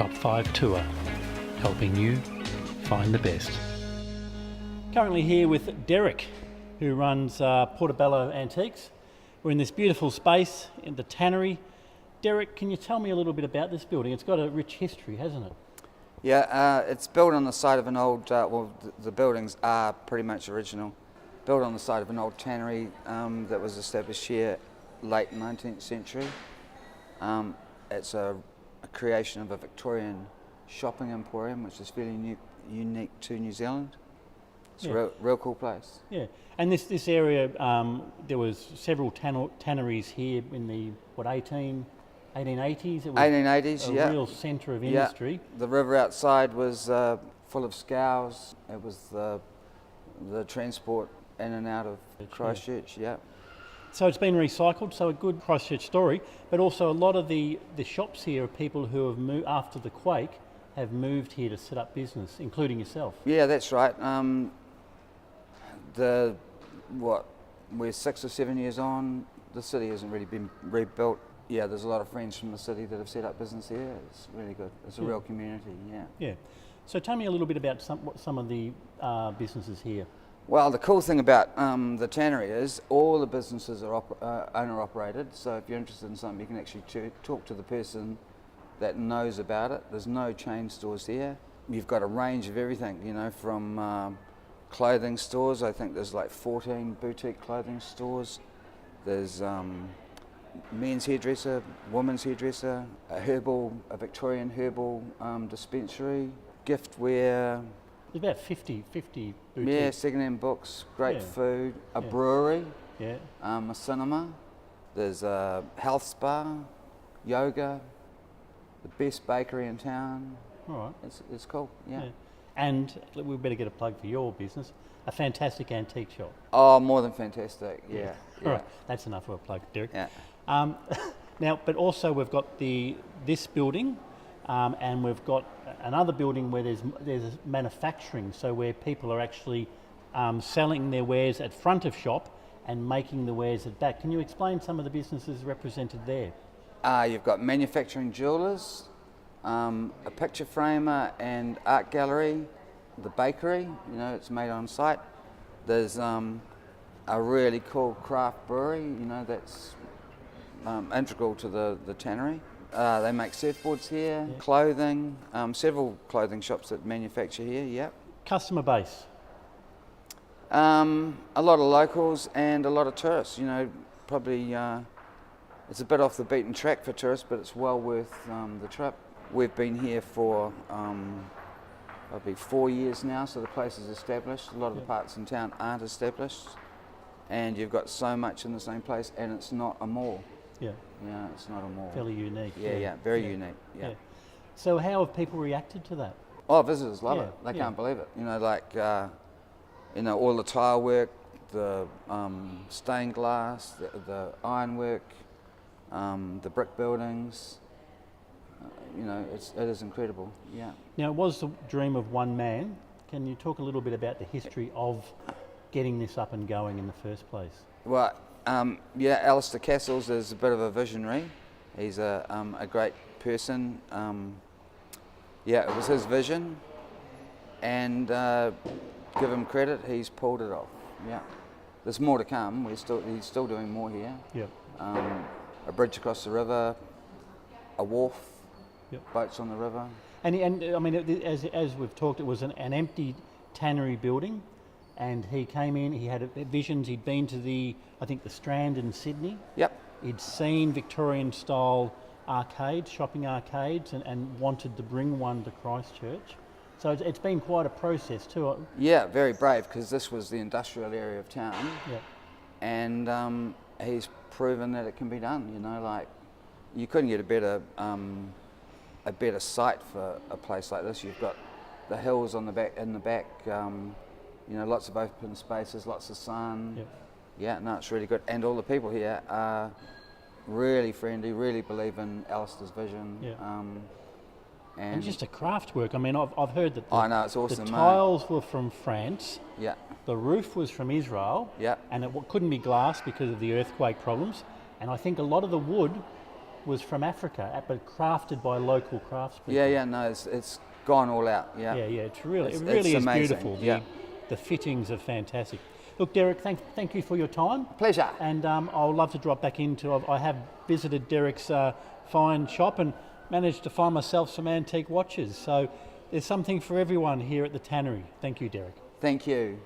Top 5 Tour, helping you find the best. Currently here with Derek, who runs Portobello Antiques. We're in this beautiful space in the Tannery. Derek, can you tell me a little bit about this building? It's got a rich history, hasn't it? Yeah, it's built on the site of an old, the buildings are pretty much original. Built on the site of an old tannery that was established here late 19th century. It's a creation of a Victorian shopping emporium, which is fairly unique to New Zealand. It's a real cool place. Yeah, and this area, there was several tanneries here in the, 1880s? It was 1880s, a real centre of industry. Yeah. The river outside was full of scows. It was the transport in and out of Christchurch, yeah. So it's been recycled, so a good Christchurch story, but also a lot of the shops here are people who have moved, after the quake, have moved here to set up business, including yourself. Yeah, that's right. We're 6 or 7 years on, the city hasn't really been rebuilt. Yeah, there's a lot of friends from the city that have set up business here. It's really good. It's a real community, yeah. Yeah. So tell me a little bit about some of the businesses here. Well, the cool thing about the tannery is all the businesses are owner-operated, so if you're interested in something, you can actually talk to the person that knows about it. There's no chain stores here. You've got a range of everything, you know, from clothing stores. I think there's like 14 boutique clothing stores. There's men's hairdresser, women's hairdresser, a Victorian herbal dispensary, giftware. There's about 50 boutiques. Yeah, second-hand books, great food, a brewery, a cinema. There's a health spa, yoga, the best bakery in town. All right. It's cool, yeah. And we better get a plug for your business, a fantastic antique shop. Oh, more than fantastic, yeah. All right, that's enough of a plug, Derek. Yeah. Now, but also we've got this building, and we've got another building where there's manufacturing, so where people are actually selling their wares at front of shop and making the wares at back. Can you explain some of the businesses represented there? You've got manufacturing jewellers, a picture framer and art gallery, the bakery, you know, it's made on site. There's a really cool craft brewery, you know, that's integral to the tannery. They make surfboards here, clothing, several clothing shops that manufacture here, yeah. Customer base? A lot of locals and a lot of tourists, you know, probably it's a bit off the beaten track for tourists, but it's well worth the trip. We've been here for probably 4 years now, so the place is established. A lot of the parts in town aren't established, and you've got so much in the same place, and it's not a mall. Yeah. Yeah, it's not a mall. Fairly unique. Yeah, very unique. Yeah. So how have people reacted to that? Oh, visitors love it. They can't believe it. You know, like all the tile work, the stained glass, the ironwork, the brick buildings. You know, it is incredible. Yeah. Now, it was the dream of one man. Can you talk a little bit about the history of getting this up and going in the first place? Well, Alistair Castles is a bit of a visionary. He's a great person. It was his vision, and give him credit, he's pulled it off. Yeah, there's more to come. He's still doing more here. Yep. A bridge across the river, a wharf, boats on the river. And I mean, as we've talked, it was an empty tannery building. And he came in, he had visions, he'd been to the Strand in Sydney. Yep. He'd seen Victorian style arcades, shopping arcades, and wanted to bring one to Christchurch. So it's been quite a process too. Yeah, very brave, because this was the industrial area of town. Yeah. And he's proven that it can be done, you know, like you couldn't get a better site for a place like this. You've got the hills in the back, you know, lots of open spaces, lots of sun. Yep. Yeah, no, it's really good. And all the people here are really friendly, really believe in Alistair's vision. Yeah. And just a craft work. I mean, I've heard that I know, it's awesome, the tiles were from France. Yeah. The roof was from Israel. Yeah. And it couldn't be glass because of the earthquake problems. And I think a lot of the wood was from Africa, but crafted by local craftspeople. Yeah, no, it's gone all out. Yeah, Yeah, it really it's is amazing. beautiful. Yeah. The fittings are fantastic. Look, Derek, thank you for your time. Pleasure. And I'll love to drop back into. I have visited Derek's fine shop and managed to find myself some antique watches. So there's something for everyone here at the Tannery. Thank you, Derek. Thank you.